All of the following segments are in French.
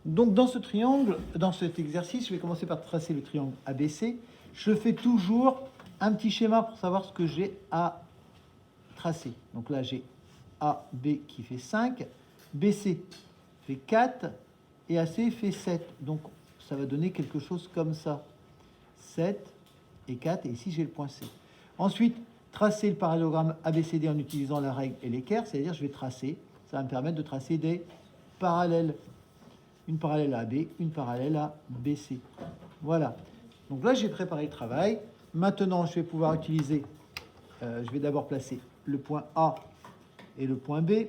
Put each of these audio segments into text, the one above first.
Donc dans ce triangle, dans cet exercice, je vais commencer par tracer le triangle ABC. Je fais toujours un petit schéma pour savoir ce que j'ai à tracer. Donc là, j'ai AB qui fait 5, BC fait 4 et AC fait 7. Donc ça va donner quelque chose comme ça. 7 et 4, et ici j'ai le point C. Ensuite, tracer le parallélogramme ABCD en utilisant la règle et l'équerre, c'est-à-dire je vais tracer, ça va me permettre de tracer des parallèles. Une parallèle à AB, une parallèle à BC. Voilà. Donc là, j'ai préparé le travail. Maintenant, je vais pouvoir utiliser, je vais d'abord placer le point A et le point B.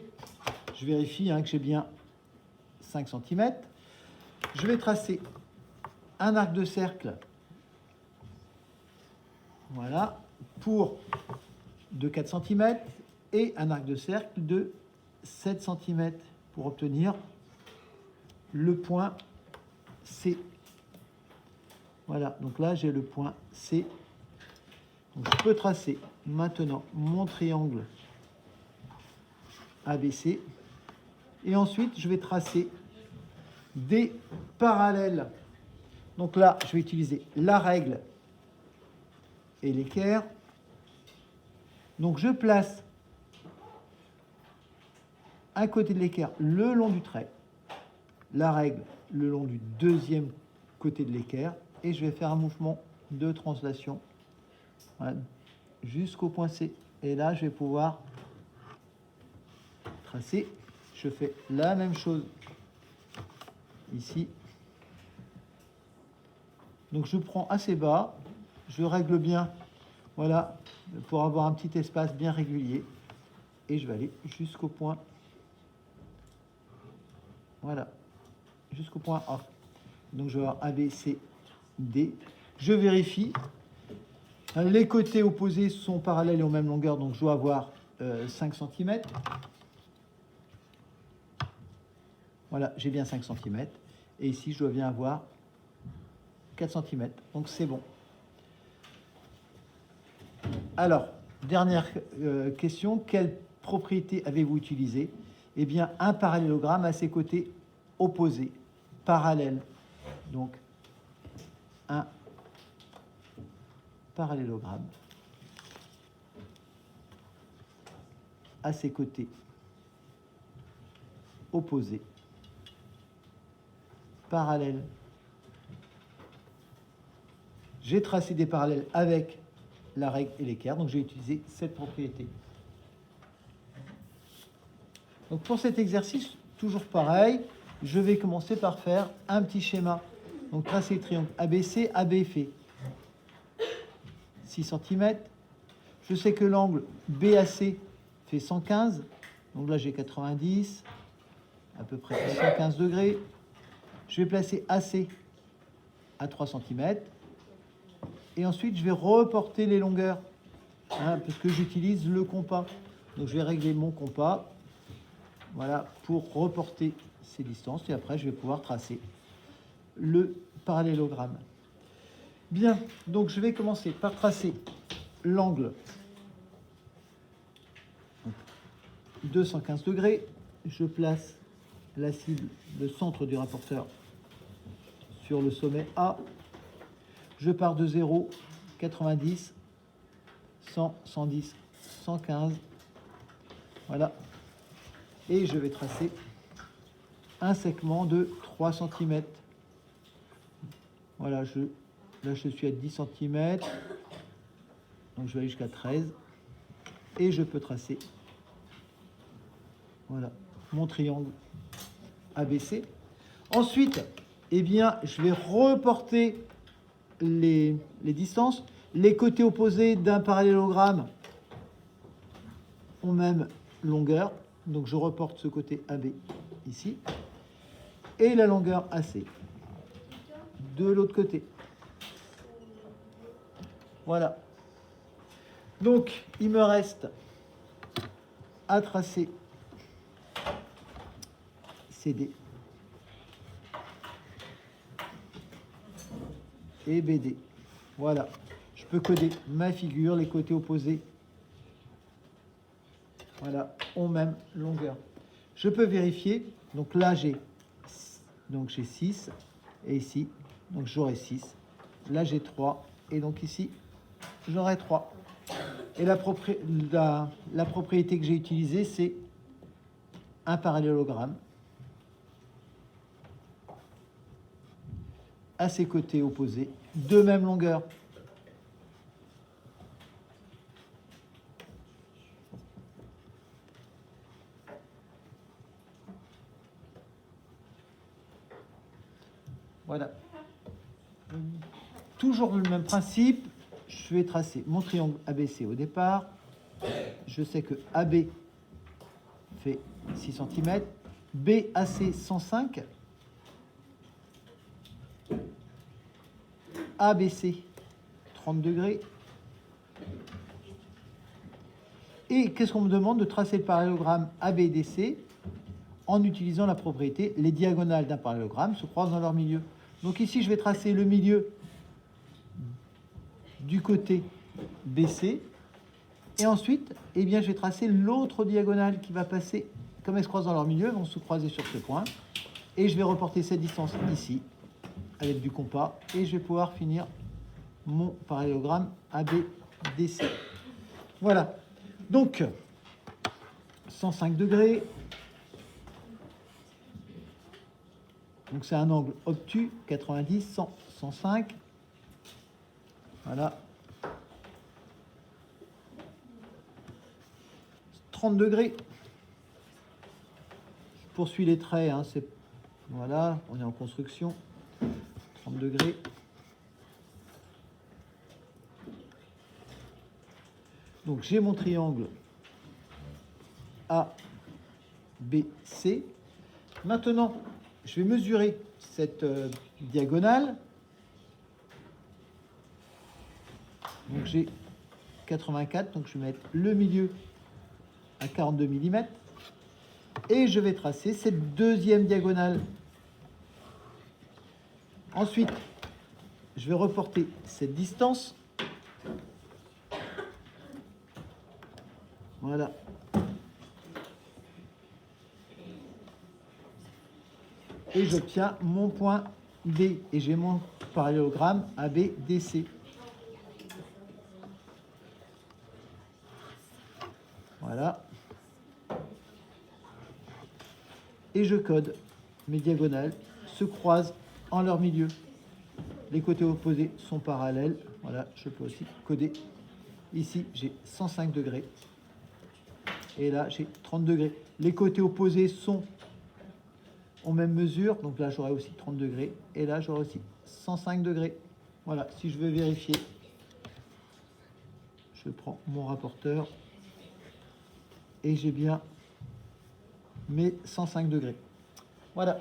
Je vérifie que j'ai bien 5 cm. Je vais tracer un arc de cercle, voilà, de 4 cm et un arc de cercle de 7 cm pour obtenir le point C. Voilà, donc là j'ai le point C. Donc je peux tracer maintenant mon triangle ABC. Et ensuite je vais tracer des parallèles. Donc là je vais utiliser la règle et l'équerre. Donc je place un côté de l'équerre le long du trait, la règle le long du deuxième côté de l'équerre, et je vais faire un mouvement de translation, voilà, jusqu'au point C. Et là, je vais pouvoir tracer. Je fais la même chose ici. Donc je prends assez bas, je règle bien, voilà, pour avoir un petit espace bien régulier, et je vais aller jusqu'au point, voilà, jusqu'au point A. Donc je vais avoir A, B, C, D. Je vérifie. Les côtés opposés sont parallèles et aux mêmes longueurs, donc je dois avoir 5 cm. Voilà, j'ai bien 5 cm. Et ici, je dois bien avoir 4 cm. Donc c'est bon. Alors, dernière question. Quelle propriété avez-vous utilisée? Eh bien, un parallélogramme à ses côtés opposés, parallèles. Donc, un parallélogramme à ses côtés opposés, parallèles. J'ai tracé des parallèles avec la règle et l'équerre, donc j'ai utilisé cette propriété. Donc pour cet exercice, toujours pareil, je vais commencer par faire un petit schéma. Donc tracer le triangle ABC, AB fait 6 cm. Je sais que l'angle BAC fait 115. Donc là, j'ai 90, à peu près 115 degrés. Je vais placer AC à 3 cm. Et ensuite, je vais reporter les longueurs, parce que j'utilise le compas. Donc, je vais régler mon compas, voilà, pour reporter ces distances. Et après, je vais pouvoir tracer le parallélogramme. Bien, donc je vais commencer par tracer l'angle 215 degrés. Je place la cible, le centre du rapporteur, sur le sommet A. Je pars de 0, 90, 100, 110, 115. Voilà. Et je vais tracer un segment de 3 cm. Voilà, là je suis à 10 cm. Donc je vais aller jusqu'à 13. Et je peux tracer, voilà, mon triangle ABC. Ensuite, eh bien, je vais reporter les distances. Les côtés opposés d'un parallélogramme ont même longueur. Donc je reporte ce côté AB ici. Et la longueur AC de l'autre côté. Voilà. Donc il me reste à tracer CD et BD. Voilà. Je peux coder ma figure, les côtés opposés, voilà, ont même longueur. Je peux vérifier. Donc là, j'ai donc j'ai 6, et ici, donc j'aurai 6. Là, j'ai 3, et donc ici, j'aurai 3. Et la propriété que j'ai utilisée, c'est un parallélogramme à ses côtés opposés, de même longueur. Voilà. Toujours le même principe, je vais tracer mon triangle ABC au départ. Je sais que AB fait 6 cm, BAC 105, ABC 30 degrés. Et qu'est-ce qu'on me demande? De tracer le parallélogramme ABDC en utilisant la propriété les diagonales d'un parallélogramme se croisent dans leur milieu. Donc ici, je vais tracer le milieu du côté BC. Et ensuite, eh bien, je vais tracer l'autre diagonale qui va passer, comme elles se croisent dans leur milieu, elles vont se croiser sur ce point. Et je vais reporter cette distance ici, avec du compas, et je vais pouvoir finir mon parallélogramme ABDC. Voilà. Donc, 105 degrés. Donc, c'est un angle obtus, 90, 100, 105. Voilà. 30 degrés. Je poursuis les traits. Hein, voilà, on est en construction. 30 degrés. Donc j'ai mon triangle ABC. Maintenant, je vais mesurer cette diagonale. Donc j'ai 84, donc je vais mettre le milieu à 42 mm. Et je vais tracer cette deuxième diagonale. Ensuite, je vais reporter cette distance. Voilà. Et j'obtiens mon point D. Et j'ai mon parallélogramme ABDC. Voilà. Et je code. Mes diagonales se croisent en leur milieu. Les côtés opposés sont parallèles. Voilà, je peux aussi coder. Ici, j'ai 105 degrés. Et là, j'ai 30 degrés. Les côtés opposés sont en même mesure. Donc là, j'aurai aussi 30 degrés. Et là, j'aurai aussi 105 degrés. Voilà, si je veux vérifier, je prends mon rapporteur. Et j'ai bien mes 105 degrés. Voilà.